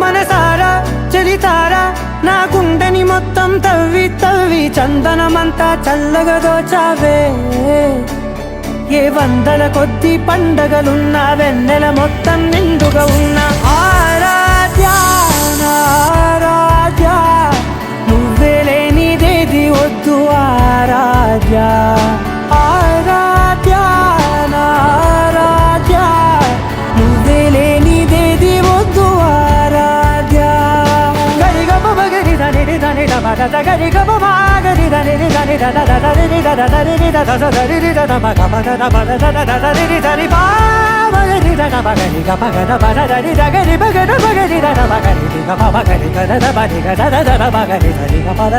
మనసారా చలితారా నా గుండెని మొత్తం తవ్వి తవ్వి చందనమంతా చల్లగా దోచావే ఏ వందల కొద్ది పండగలున్నా వెన్నెల మొత్తం నిండుగా ఉన్న ఆరాధ్యా నా ఆరాధ్యా నువ్వే లేనిదేది వద్దు ఆరాధ్యా ఆరాధ్యా నా ఆరాధ్యా నువ్వే లేనిదేది వద్దు ఆరాధ్యా గరిగమ మగరి దని దని దమద గరిగమ మగరి దని దని దద దని దద దని దద దని దద మగమద దమద దద దని దని బా మగరి దద మగరి గమగద బద దని దగరి మగద మగరి దద మగరి గమ మగరి దద మగరి దద దద మగరి దని గమద